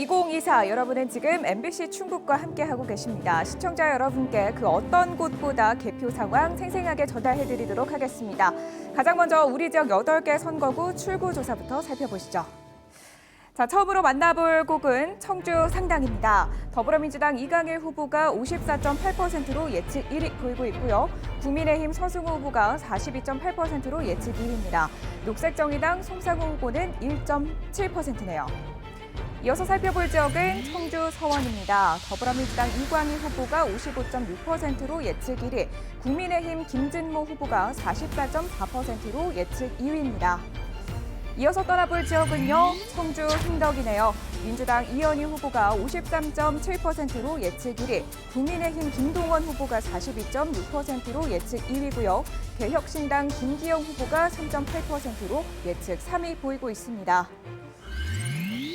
2024 여러분은 지금 MBC 충북과 함께하고 계십니다. 시청자 여러분께 그 어떤 곳보다 개표 상황 생생하게 전달해드리도록 하겠습니다. 가장 먼저 우리 지역 8개 선거구 출구조사부터 살펴보시죠. 자, 처음으로 만나볼 곳은 청주 상당입니다. 더불어민주당 이강일 후보가 54.8%로 예측 1위 보이고 있고요. 국민의힘 서승우 후보가 42.8%로 예측 2위입니다. 녹색정의당 송상우 후보는 1.7%네요. 이어서 살펴볼 지역은 청주 서원입니다. 더불어민주당 이광희 후보가 55.6%로 예측 1위, 국민의힘 김진모 후보가 44.4%로 예측 2위입니다. 이어서 떠나볼 지역은요, 청주 흥덕이네요. 민주당 이현희 후보가 53.7%로 예측 1위, 국민의힘 김동원 후보가 42.6%로 예측 2위고요. 개혁신당 김기영 후보가 3.8%로 예측 3위 보이고 있습니다.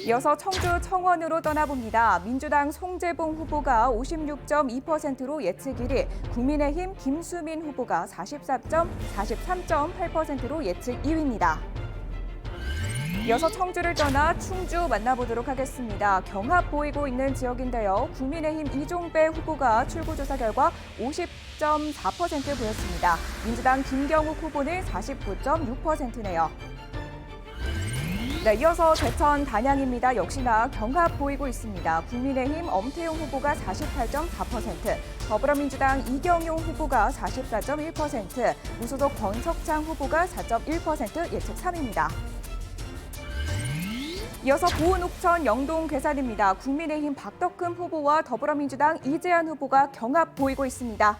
이어서 청주 청원으로 떠나봅니다. 민주당 송재봉 후보가 56.2%로 예측 1위, 국민의힘 김수민 후보가 43.8%로 예측 2위입니다. 이어서 청주를 떠나 충주 만나보도록 하겠습니다. 경합 보이고 있는 지역인데요. 국민의힘 이종배 후보가 출구조사 결과 50.4% 보였습니다. 민주당 김경욱 후보는 49.6%네요. 네, 이어서 대천 단양입니다. 역시나 경합 보이고 있습니다. 국민의힘 엄태용 후보가 48.4%, 더불어민주당 이경용 후보가 44.1%, 무소속 권석창 후보가 4.1% 예측 3위입니다. 이어서 보은 옥천 영동 괴산입니다. 국민의힘 박덕흠 후보와 더불어민주당 이재한 후보가 경합 보이고 있습니다.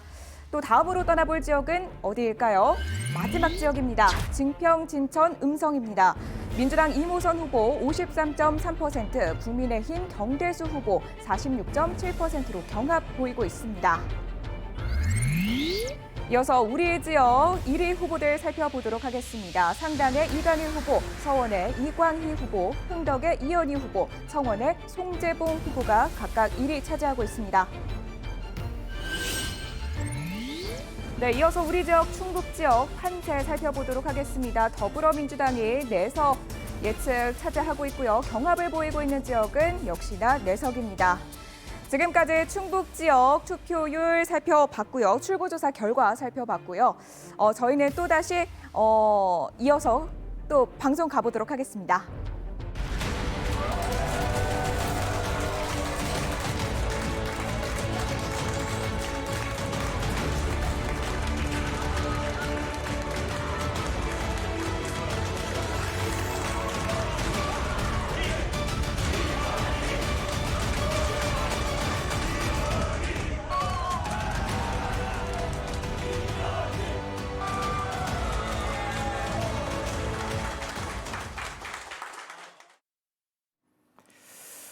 또 다음으로 떠나볼 지역은 어디일까요? 마지막 지역입니다. 증평, 진천, 음성입니다. 민주당 이모선 후보 53.3%, 국민의힘 경대수 후보 46.7%로 경합 보이고 있습니다. 이어서 우리 지역 1위 후보들 살펴보도록 하겠습니다. 상당의 이강일 후보, 서원의 이광희 후보, 흥덕의 이현희 후보, 청원의 송재봉 후보가 각각 1위 차지하고 있습니다. 네, 이어서 우리 지역 충북 지역 판세 살펴보도록 하겠습니다. 더불어민주당이 내석 예측 차지하고 있고요. 경합을 보이고 있는 지역은 역시나 내석입니다. 지금까지 충북 지역 투표율 살펴봤고요. 출구조사 결과 살펴봤고요. 저희는 또다시 이어서 또 방송 가보도록 하겠습니다.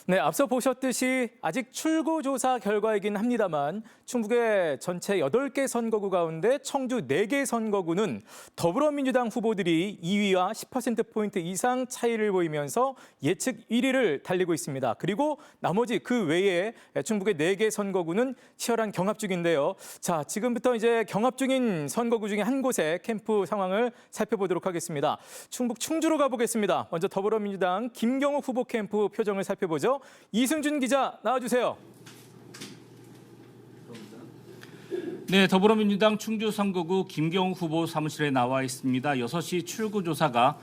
네, 앞서 보셨듯이 아직 출구조사 결과이긴 합니다만 충북의 전체 8개 선거구 가운데 청주 4개 선거구는 더불어민주당 후보들이 2위와 10%포인트 이상 차이를 보이면서 예측 1위를 달리고 있습니다. 그리고 나머지 그 외에 충북의 4개 선거구는 치열한 경합 중인데요. 자, 지금부터 이제 경합 중인 선거구 중에 한 곳의 캠프 상황을 살펴보도록 하겠습니다. 충북 충주로 가보겠습니다. 먼저 더불어민주당 김경욱 후보 캠프 표정을 살펴보죠. 이승준 기자 나와주세요. 네, 더불어민주당 충주 선거구 김경욱 후보 사무실에 나와 있습니다. 6시 출구조사가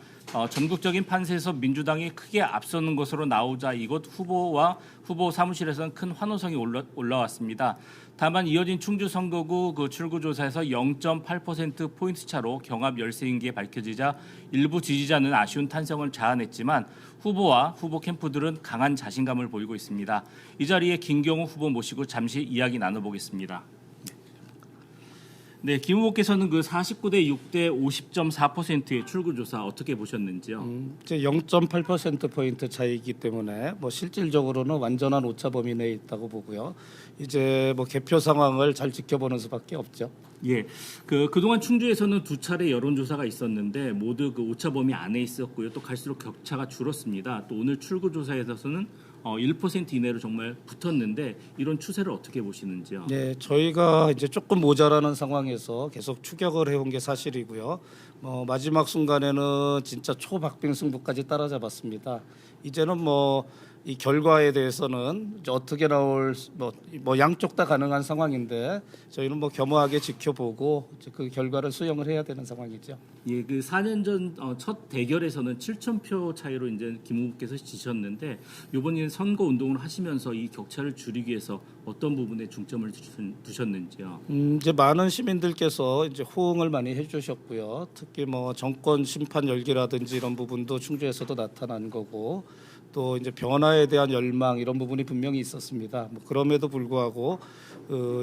전국적인 판세에서 민주당이 크게 앞서는 것으로 나오자 이곳 후보와 후보 사무실에서는 큰 환호성이 올라왔습니다. 다만 이어진 충주 선거구 그 출구조사에서 0.8%포인트 차로 경합 열세인 게 밝혀지자 일부 지지자는 아쉬운 탄성을 자아냈지만 후보와 후보 캠프들은 강한 자신감을 보이고 있습니다. 이 자리에 김경욱 후보 모시고 잠시 이야기 나눠보겠습니다. 네, 김 후보께서는 그 49대 6대 50.4%의 출구조사 어떻게 보셨는지요? 이제 0.8%포인트 차이이기 때문에 실질적으로는 완전한 오차 범위 내에 있다고 보고요. 이제 개표 상황을 잘 지켜보는 수밖에 없죠. 예, 그동안 충주에서는 2차례 여론조사가 있었는데 모두 그 오차 범위 안에 있었고요. 또 갈수록 격차가 줄었습니다. 또 오늘 출구조사에서는 1% 이내로 정말 붙었는데 이런 추세를 어떻게 보시는지요? 네, 저희가 이제 조금 모자라는 상황에서 계속 추격을 해온 게 사실이고요. 마지막 순간에는 진짜 초박빙 승부까지 따라잡았습니다. 이제는 이 결과에 대해서는 이제 어떻게 나올 뭐 양쪽 다 가능한 상황인데 저희는 뭐 겸허하게 지켜보고 이제 그 결과를 수용을 해야 되는 상황이죠. 예, 그 4년 전 첫 대결에서는 7,000표 차이로 이제 김 후보께서 지셨는데 이번에 선거 운동을 하시면서 이 격차를 줄이기 위해서 어떤 부분에 중점을 두셨는지요? 이제 많은 시민들께서 이제 호응을 많이 해주셨고요. 특히 뭐 정권 심판 열기라든지 이런 부분도 충주에서도 나타난 거고. 또 이제 변화에 대한 열망 이런 부분이 분명히 있었습니다. 뭐 그럼에도 불구하고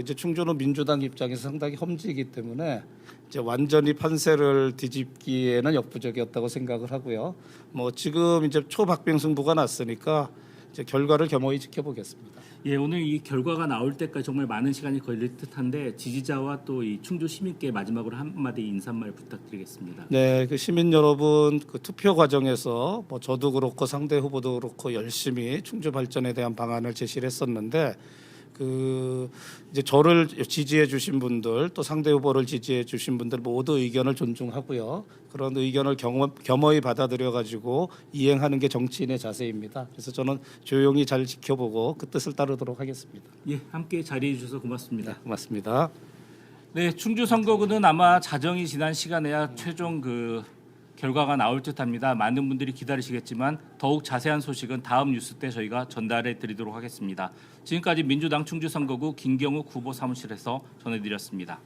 이제 충주는 민주당 입장에서 상당히 험지이기 때문에 이제 완전히 판세를 뒤집기에는 역부족이었다고 생각을 하고요. 뭐 지금 이제 초박빙승부가 났으니까 이제 결과를 겸허히 지켜보겠습니다. 예, 오늘 이 결과가 나올 때까지 정말 많은 시간이 걸릴 듯한데 지지자와 또 이 충주 시민께 마지막으로 한마디 인사말 부탁드리겠습니다. 네, 그 시민 여러분 그 투표 과정에서 뭐 저도 그렇고 상대 후보도 그렇고 열심히 충주 발전에 대한 방안을 제시를 했었는데 그 이제 저를 지지해 주신 분들 또 상대 후보를 지지해 주신 분들 모두 의견을 존중하고요. 그런 의견을 겸허히 받아들여 가지고 이행하는 게 정치인의 자세입니다. 그래서 저는 조용히 잘 지켜보고 그 뜻을 따르도록 하겠습니다. 예, 함께 자리해 주셔서 고맙습니다. 네, 고맙습니다. 네, 충주 선거구는 아마 자정이 지난 시간에야 최종 그 결과가 나올 듯합니다. 많은 분들이 기다리시겠지만 더욱 자세한 소식은 다음 뉴스 때 저희가 전달해 드리도록 하겠습니다. 지금까지 민주당 충주 선거구 김경욱 후보 사무실에서 전해드렸습니다.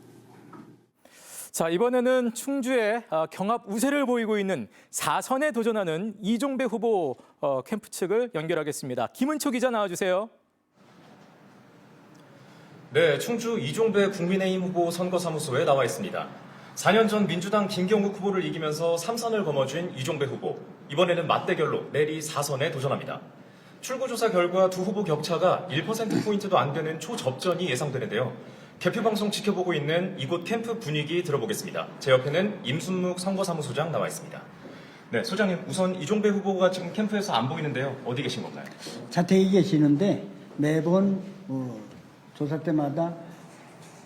자, 이번에는 충주에 경합 우세를 보이고 있는 4선에 도전하는 이종배 후보 캠프 측을 연결하겠습니다. 김은초 기자 나와주세요. 네, 충주 이종배 국민의힘 후보 선거사무소에 나와 있습니다. 4년 전 민주당 김경욱 후보를 이기면서 3선을 거머쥔 이종배 후보. 이번에는 맞대결로 내리 4선에 도전합니다. 출구조사 결과 두 후보 격차가 1%포인트도 안 되는 초접전이 예상되는데요. 개표방송 지켜보고 있는 이곳 캠프 분위기 들어보겠습니다. 제 옆에는 임순묵 선거사무소장 나와 있습니다. 네, 소장님, 우선 이종배 후보가 지금 캠프에서 안 보이는데요. 어디 계신 건가요? 자택에 계시는데 매번 조사 때마다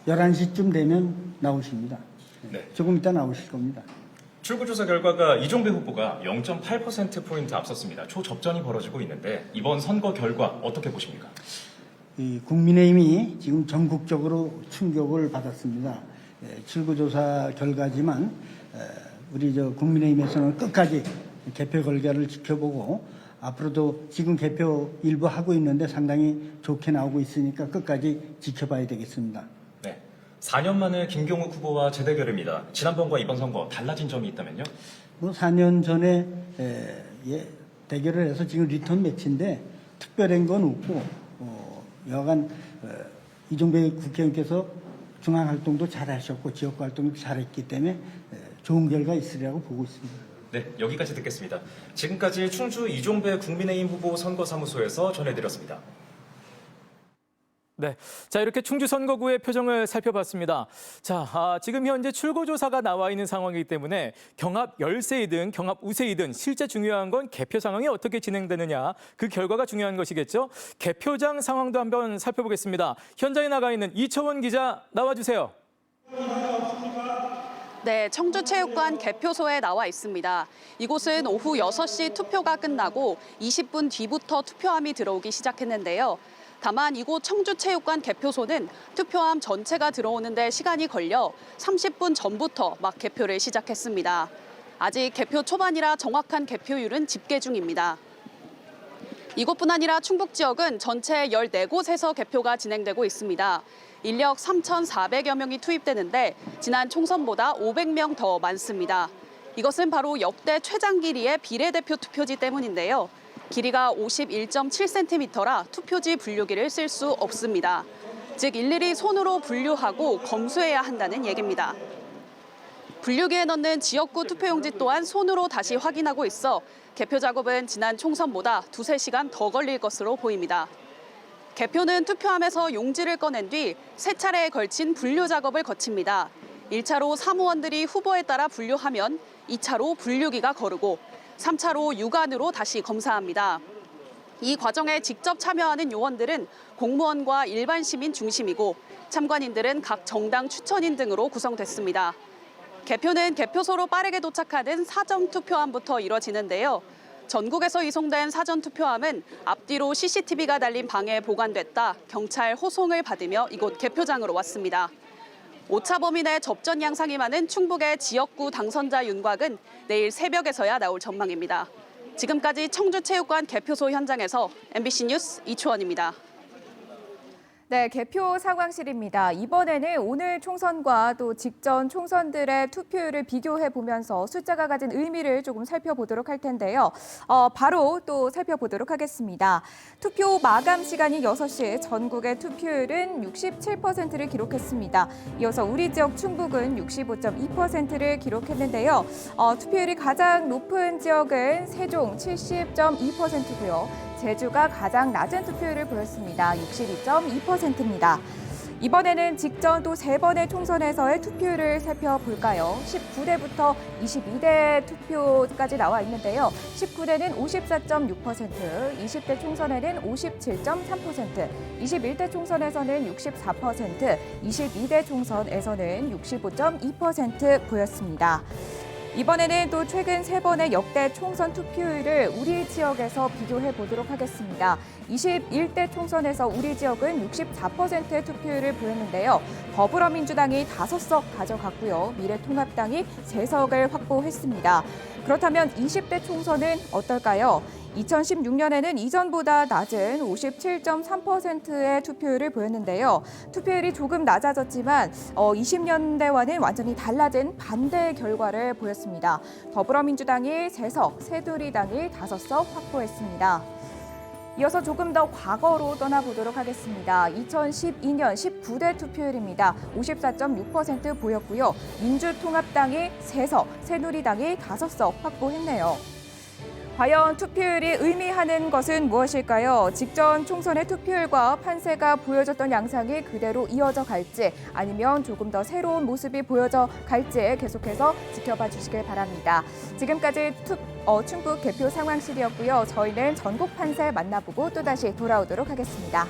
11시쯤 되면 나오십니다. 네. 조금 이따 나오실 겁니다. 출구조사 결과가 이종배 후보가 0.8%포인트 앞섰습니다. 초접전이 벌어지고 있는데 이번 선거 결과 어떻게 보십니까? 이 국민의힘이 지금 전국적으로 충격을 받았습니다. 출구조사 결과지만 우리 국민의힘에서는 끝까지 개표 결과를 지켜보고 앞으로도 지금 개표 일부 하고 있는데 상당히 좋게 나오고 있으니까 끝까지 지켜봐야 되겠습니다. 네, 4년 만에 김경욱 후보와 재대결입니다. 지난번과 이번 선거 달라진 점이 있다면요? 뭐 4년 전에 대결을 해서 지금 리턴 매치인데 특별한 건 없고 여간 이종배 국회의원께서 중앙활동도 잘하셨고 지역활동도 잘했기 때문에 좋은 결과 있으리라고 보고 있습니다. 네, 여기까지 듣겠습니다. 지금까지 충주 이종배 국민의힘 후보 선거사무소에서 전해드렸습니다. 네, 자 이렇게 충주 선거구의 표정을 살펴봤습니다. 자, 지금 현재 출구조사가 나와 있는 상황이기 때문에 경합 열세이든 경합 우세이든 실제 중요한 건 개표 상황이 어떻게 진행되느냐, 그 결과가 중요한 것이겠죠. 개표장 상황도 한번 살펴보겠습니다. 현장에 나가 있는 이초원 기자 나와주세요. 네, 청주체육관 개표소에 나와 있습니다. 이곳은 오후 6시 투표가 끝나고 20분 뒤부터 투표함이 들어오기 시작했는데요. 다만 이곳 청주체육관 개표소는 투표함 전체가 들어오는데 시간이 걸려 30분 전부터 막 개표를 시작했습니다. 아직 개표 초반이라 정확한 개표율은 집계 중입니다. 이곳뿐 아니라 충북 지역은 전체 14곳에서 개표가 진행되고 있습니다. 인력 3,400여 명이 투입되는데 지난 총선보다 500명 더 많습니다. 이것은 바로 역대 최장 길이의 비례대표 투표지 때문인데요. 길이가 51.7cm라 투표지 분류기를 쓸 수 없습니다. 즉 일일이 손으로 분류하고 검수해야 한다는 얘기입니다. 분류기에 넣는 지역구 투표용지 또한 손으로 다시 확인하고 있어 개표 작업은 지난 총선보다 2-3시간 더 걸릴 것으로 보입니다. 개표는 투표함에서 용지를 꺼낸 뒤 3차례에 걸친 분류 작업을 거칩니다. 1차로 사무원들이 후보에 따라 분류하면 2차로 분류기가 거르고 3차로 육안으로 다시 검사합니다. 이 과정에 직접 참여하는 요원들은 공무원과 일반 시민 중심이고 참관인들은 각 정당 추천인 등으로 구성됐습니다. 개표는 개표소로 빠르게 도착하는 사전 투표함부터 이뤄지는데요. 전국에서 이송된 사전투표함은 앞뒤로 CCTV가 달린 방에 보관됐다 경찰 호송을 받으며 이곳 개표장으로 왔습니다. 오차 범위 내 접전 양상이 많은 충북의 지역구 당선자 윤곽은 내일 새벽에서야 나올 전망입니다. 지금까지 청주체육관 개표소 현장에서 MBC 뉴스 이초원입니다. 네, 개표 상황실입니다. 이번에는 오늘 총선과 또 직전 총선들의 투표율을 비교해 보면서 숫자가 가진 의미를 조금 살펴보도록 할 텐데요. 바로 또 살펴보도록 하겠습니다. 투표 마감 시간이 6시, 전국의 투표율은 67%를 기록했습니다. 이어서 우리 지역 충북은 65.2%를 기록했는데요. 투표율이 가장 높은 지역은 세종 70.2%고요. 제주가 가장 낮은 투표율을 보였습니다. 62.2%입니다. 이번에는 직전 또 3번의 총선에서의 투표율을 살펴볼까요? 19대부터 22대 투표까지 나와 있는데요. 19대는 54.6%, 20대 총선에는 57.3%, 21대 총선에서는 64%, 22대 총선에서는 65.2% 보였습니다. 이번에는 또 최근 3번의 역대 총선 투표율을 우리 지역에서 비교해 보도록 하겠습니다. 21대 총선에서 우리 지역은 64%의 투표율을 보였는데요. 더불어민주당이 5석 가져갔고요. 미래통합당이 3석을 확보했습니다. 그렇다면 20대 총선은 어떨까요? 2016년에는 이전보다 낮은 57.3%의 투표율을 보였는데요. 투표율이 조금 낮아졌지만 20년대와는 완전히 달라진 반대 결과를 보였습니다. 더불어민주당이 3석, 새누리당이 5석 확보했습니다. 이어서 조금 더 과거로 떠나보도록 하겠습니다. 2012년 19대 투표율입니다. 54.6% 보였고요. 민주통합당이 3석, 새누리당이 5석 확보했네요. 과연 투표율이 의미하는 것은 무엇일까요? 직전 총선의 투표율과 판세가 보여줬던 양상이 그대로 이어져 갈지 아니면 조금 더 새로운 모습이 보여져 갈지 계속해서 지켜봐 주시길 바랍니다. 지금까지 충북 개표 상황실이었고요. 저희는 전국 판세 만나보고 또다시 돌아오도록 하겠습니다.